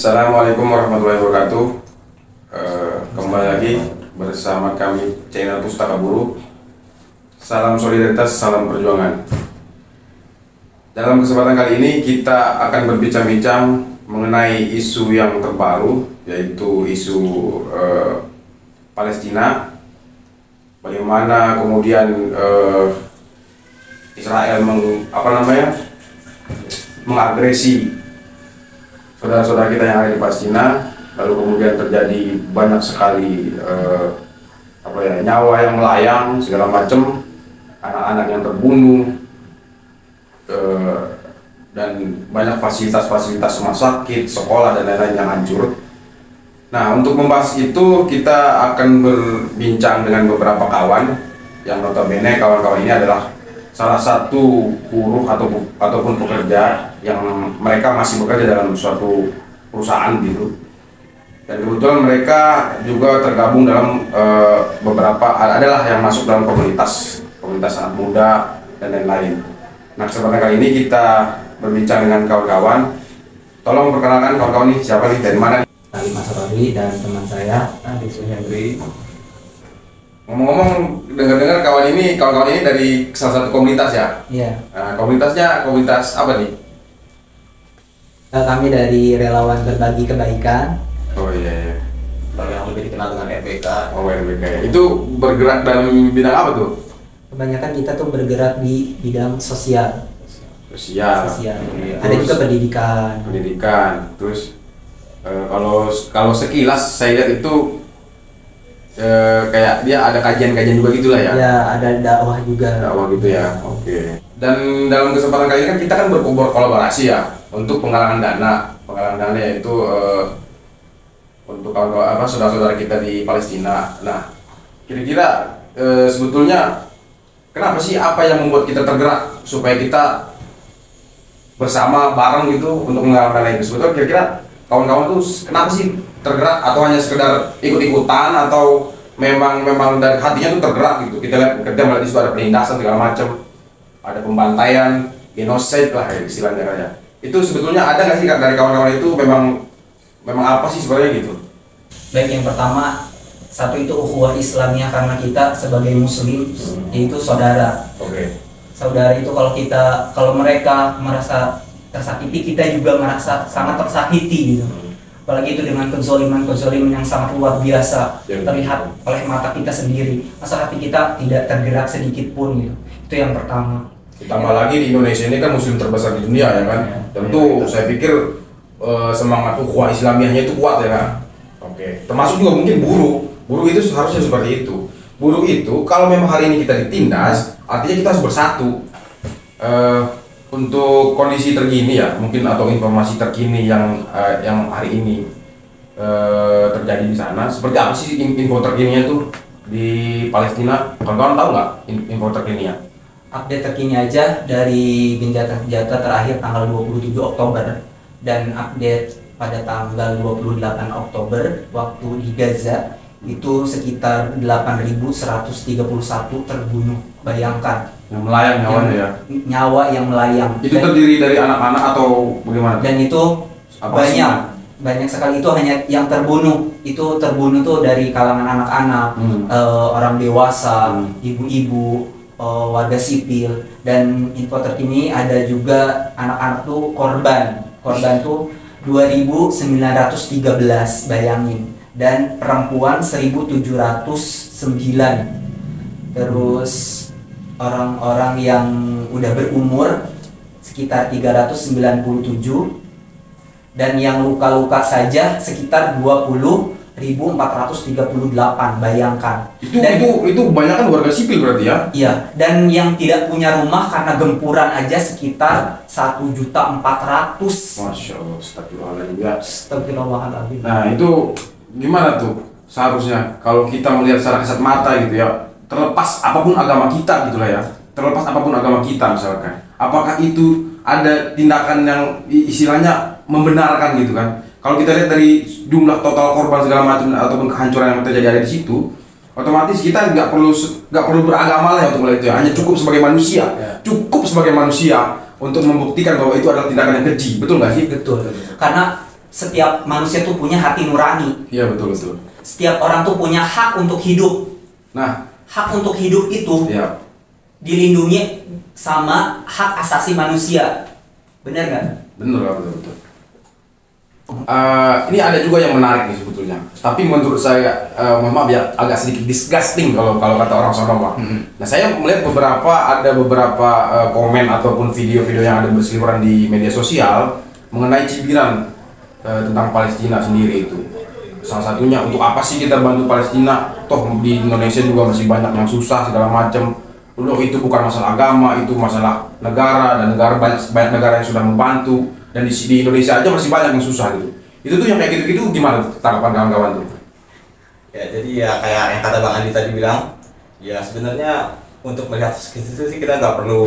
Assalamualaikum warahmatullahi wabarakatuh. Kembali lagi bersama kami channel Pustaka Buruh. Salam solidaritas, salam perjuangan. Dalam kesempatan kali ini kita akan berbincang-bincang mengenai isu yang terbaru, yaitu isu Palestina. Bagaimana kemudian Israel mengagresi saudara-saudara kita yang ada di Palestina, lalu kemudian terjadi banyak sekali nyawa yang melayang segala macam, anak-anak yang terbunuh, dan banyak fasilitas-fasilitas rumah sakit, sekolah dan lain-lain yang hancur. Nah, untuk membahas itu kita akan berbincang dengan beberapa kawan yang notabene kawan-kawan ini adalah salah satu buruh ataupun pekerja yang mereka masih bekerja dalam suatu perusahaan gitu, dan kebetulan mereka juga tergabung dalam adalah yang masuk dalam komunitas anak muda dan lain-lain. Nah, kesempatan kali ini kita berbincang dengan kawan-kawan. Tolong perkenalkan kawan-kawan ini siapa nih, dari mana? Mas Rodri dan teman saya Andi Suhendri. Ngomong-ngomong, dengar-dengar kawan-kawan ini dari salah satu komunitas ya? Iya. Nah, komunitasnya komunitas apa nih? Kami dari Relawan Berbagi Kebaikan. Oh iya. Yang lebih dikenal dengan RBK. Oh, RBK. Itu bergerak dalam bidang apa tuh? Kebanyakan kita tuh bergerak di bidang sosial. Sosial. Iya. Ada juga pendidikan. Terus kalau sekilas saya lihat itu kayak dia ada kajian-kajian juga gitulah ya? Ya, ada dakwah juga. Dakwah gitu ya. Oke. Dan dalam kesempatan kali ini kan kita kan berkolaborasi ya untuk penggalangan dana. Penggalangan dana yaitu untuk saudara-saudara kita di Palestina. Nah, kira-kira sebetulnya kenapa sih, apa yang membuat kita tergerak supaya kita bersama bareng gitu untuk menggalang dana itu? Sebetulnya kira-kira kawan-kawan tuh kenapa sih tergerak, atau hanya sekedar ikut-ikutan, atau memang dari hatinya tuh tergerak gitu? Kita melihat di situ ada penindasan segala macam, ada pembantaian, genocide lah ya istilahnya kan ya. Itu sebetulnya ada nggak sih dari kawan-kawan itu memang apa sih sebenarnya gitu? Baik, yang pertama, satu itu ukhuwah Islamiyah, karena kita sebagai muslim yaitu saudara. Oke. Saudara itu kalau mereka merasa tersakiti, kita juga merasa sangat tersakiti gitu. Apalagi itu dengan kezoliman yang sangat luar biasa terlihat oleh mata kita sendiri. Masa hati kita tidak tergerak sedikit pun gitu. Itu yang pertama. Ditambah lagi di Indonesia ini kan muslim terbesar di dunia ya kan. Tentu saya pikir semangat ukhuwah Islamiyahnya itu kuat ya kan. Oke. Termasuk juga mungkin buruh itu seharusnya seperti itu. Buruh itu kalau memang hari ini kita ditindas, artinya kita harus bersatu. Untuk kondisi terkini ya mungkin, atau informasi terkini yang hari ini terjadi di sana, seperti apa sih info terkininya tuh di Palestina? Kawan-kawan tahu nggak info terkininya? Update terkini aja dari genjatan terakhir tanggal 27 Oktober dan update pada tanggal 28 Oktober waktu di Gaza itu sekitar 8.131 terbunuh. Bayangkan, Yang melayang nyawanya ya? Nyawa yang melayang. Itu terdiri dari anak-anak atau bagaimana? Dan itu banyak sekali. Itu hanya yang terbunuh tuh dari kalangan anak-anak, orang dewasa, ibu-ibu, warga sipil. Dan info terkini ada juga anak-anak tuh korban tuh 2.913, bayangin. Dan perempuan 1.709. Terus orang-orang yang udah berumur sekitar 397, dan yang luka-luka saja sekitar 20.438, bayangkan. Itu banyak kan warga sipil berarti ya? Iya, dan yang tidak punya rumah karena gempuran aja sekitar 1.400.000. Masya Allah, Astagfirullahaladzim. Nah, itu gimana tuh seharusnya kalau kita melihat secara kasat mata gitu ya, terlepas apapun agama kita gitulah ya, misalkan, apakah itu ada tindakan yang istilahnya membenarkan gitu kan? Kalau kita lihat dari jumlah total korban segala macam ataupun kehancuran yang terjadi ada di situ, otomatis kita nggak perlu beragama lah ya untuk melihat itu, hanya cukup sebagai manusia untuk membuktikan bahwa itu adalah tindakan yang keji, betul nggak sih? Betul. Karena setiap manusia tuh punya hati nurani. Iya, betul betul. Setiap orang tuh punya hak untuk hidup. Nah, Hak untuk hidup itu ya dilindungi sama hak asasi manusia. Benar nggak? bener lah, betul betul. Ini ada juga yang menarik nih sebetulnya. Tapi menurut saya, mohon maaf ya, agak sedikit disgusting kalau kata orang sono Pak. Nah, saya melihat ada beberapa komen ataupun video-video yang ada berseliweran di media sosial mengenai cibiran tentang Palestina sendiri itu. Salah satunya, untuk apa sih kita bantu Palestina? Toh di Indonesia juga masih banyak yang susah segala macam. Loh, itu bukan masalah agama, itu masalah negara, dan banyak negara yang sudah membantu, dan di Indonesia aja masih banyak yang susah gitu. Itu tuh yang kayak gitu-gitu gimana tanggapan kawan-kawan tuh? Ya, jadi ya kayak yang kata Bang Andi tadi bilang, ya sebenarnya untuk melihat itu sih kita nggak perlu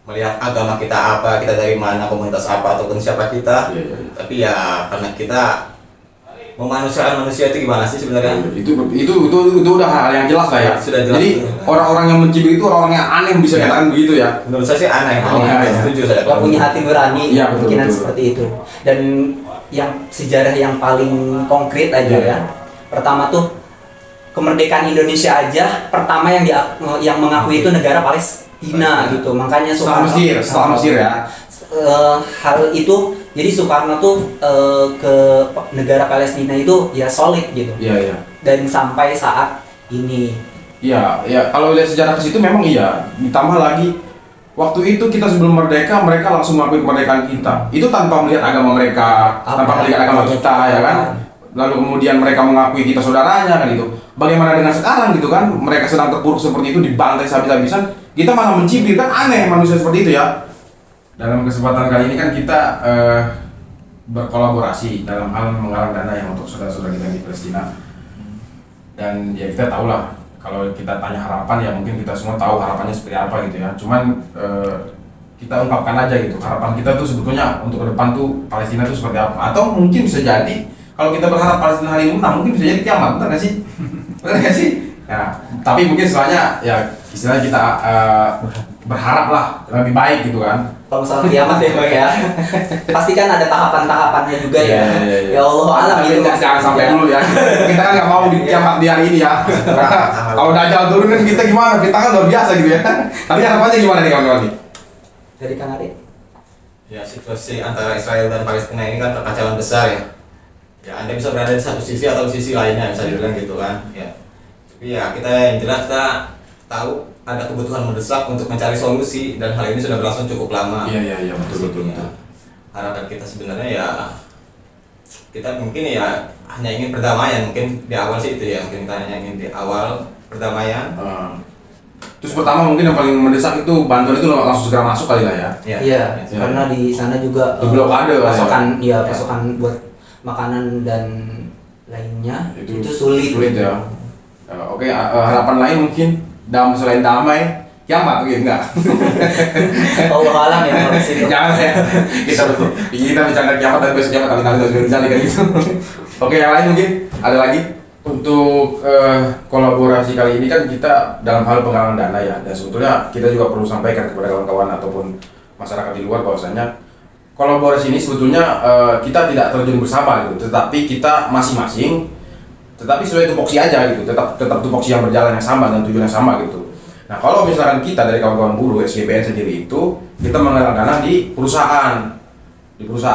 melihat agama kita apa, kita dari mana, komunitas apa, ataupun siapa kita. Iya. Tapi ya karena kita memanusiakan manusia itu gimana sih sebenarnya? Itu udah hal yang jelas lah ya. Sudah jelas. Jadi orang-orang yang mencibir itu orang-orang yang aneh, bisa Ya. katakan begitu ya. Menurut saya sih aneh. Aneh, ya. Setuju saya. Gak punya hati nurani, Iya, betul, kemungkinan betul. seperti itu. Dan yang sejarah yang paling konkret aja Iya. ya. Pertama tuh kemerdekaan Indonesia aja, pertama yang mengakui itu negara Palestina gitu. Makanya Setelah Mesir ya. hal itu, jadi Soekarno tuh ke negara Palestina itu ya solid gitu. Iya. Dan sampai saat ini. Iya. Kalau lihat sejarah ke situ memang iya. Ditambah lagi, waktu itu kita sebelum merdeka, mereka langsung mengakui kemerdekaan kita. Itu tanpa melihat agama mereka, tanpa melihat agama kita, ya kan. Lalu kemudian mereka mengakui kita saudaranya kan gitu. Bagaimana dengan sekarang gitu kan? Mereka sedang terpuruk seperti itu, dibantai habis-habisan. Kita malah mencibir, kan aneh manusia seperti itu ya. Dalam kesempatan kali ini kan kita berkolaborasi dalam hal menggalang dana yang untuk saudara-saudara kita di Palestina. Dan ya kita tahu lah, kalau kita tanya harapan ya mungkin kita semua tahu harapannya seperti apa gitu ya. Cuman kita ungkapkan aja gitu, harapan kita tuh sebetulnya untuk ke depan tuh Palestina tuh seperti apa. Atau mungkin bisa jadi kalau kita berharap Palestina hari ini menang, mungkin bisa jadi kiamat, benar nggak sih? Benar nggak sih? Ya, tapi mungkin soalnya ya istilahnya kita berharap lah lebih baik gitu kan. Kalau soal kiamat ya Bang ya, pasti kan ada tahapan-tahapannya juga ya. Iya. Ya Allah alam Tapi gitu. jangan sampai dulu ya. Kita kan nggak mau di kiamat di hari ini ya. Karena kalau Dajjal turun kan kita gimana? Kita kan luar biasa gitu ya. Tapi harapannya gimana nih kawan-kawan nih? Dari Kang Ade. Ya, situasi antara Israel dan Palestina ini kan kekacauan besar ya. Ya, Anda bisa berada di satu sisi atau sisi lainnya, bisa dibilang gitu kan. Ya. Tapi ya kita yang jelas kita tahu ada kebutuhan mendesak untuk mencari solusi, dan hal ini sudah berlangsung cukup lama. Iya, betul. Harapan kita sebenarnya ya kita mungkin ya hanya ingin perdamaian, mungkin di awal sih itu ya, mungkin kita hanya ingin di awal perdamaian. Terus pertama mungkin yang paling mendesak itu bantuan itu langsung segera masuk kali lah ya. Iya, karena di sana juga Di blokade kan pasokan ya? pasokan buat makanan dan lainnya itu sulit ya. Oke, harapan lain mungkin selain damai, kiamat mungkin enggak. Allah alam ya kalau di situ. Jangan ya. Kita bercanda kiamat dan besok kiamat kali terjadi kan gitu. Oke, yang lain mungkin ada lagi untuk kolaborasi kali ini kan kita dalam hal penggalangan dana ya. Dan sebetulnya kita juga perlu sampaikan kepada kawan-kawan ataupun masyarakat di luar bahwasanya kolaborasi ini sebetulnya kita tidak terjun bersama gitu, tetapi kita masing-masing tetapi sesuai tupoksi aja gitu, tetap tupoksi yang berjalan yang sama dan tujuan yang sama gitu. Nah, kalau misalkan kita dari kawan-kawan buruh SGPN sendiri itu kita menggalang dana di perusahaan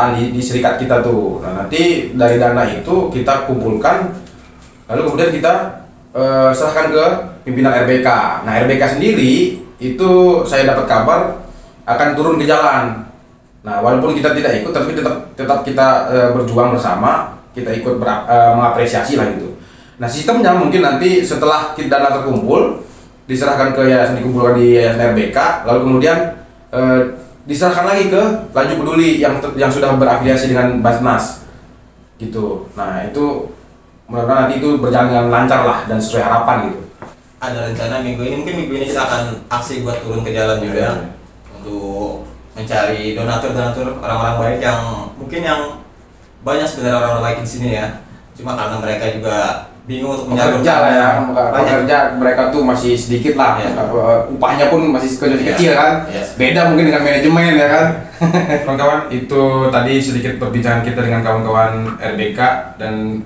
di serikat kita tuh. Nah, nanti dari dana itu kita kumpulkan, lalu kemudian kita serahkan ke pimpinan RBK. Nah, RBK sendiri itu saya dapat kabar akan turun ke jalan. Nah, walaupun kita tidak ikut, tapi tetap kita berjuang bersama, kita ikut mengapresiasi lah gitu. Nah, sistemnya mungkin nanti setelah dana terkumpul diserahkan ke yayasan, dikumpulkan di yayasan RBK, lalu kemudian diserahkan lagi ke Laju Peduli yang sudah berafiliasi dengan Basnas gitu. Nah, itu mudah-mudahan nanti itu berjalan dengan lancar lah dan sesuai harapan gitu. Ada rencana minggu ini kita akan aksi buat turun ke jalan juga untuk mencari donatur orang-orang baik yang mungkin yang banyak sebenarnya orang-orang baik di sini ya. Cuma karena mereka juga bingung untuk pekerja lah ya, banyak. pekerja mereka tuh masih sedikit lah, Ya. upahnya pun masih kecil kan, Yes. beda mungkin dengan manajemen ya kan. Kawan-kawan, itu tadi sedikit perbincangan kita dengan kawan-kawan RBK dan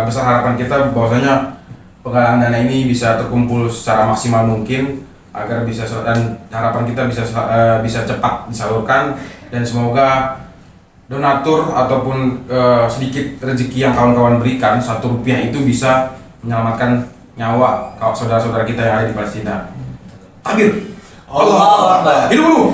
besar harapan kita bahwasanya penggalangan dana ini bisa terkumpul secara maksimal mungkin agar bisa, dan harapan kita bisa cepat disalurkan, dan semoga donatur ataupun sedikit rezeki yang kawan-kawan berikan, Rp1 itu bisa menyelamatkan nyawa saudara-saudara kita yang ada di Palestina. Takbir. Allahu Akbar. Hidup dulu.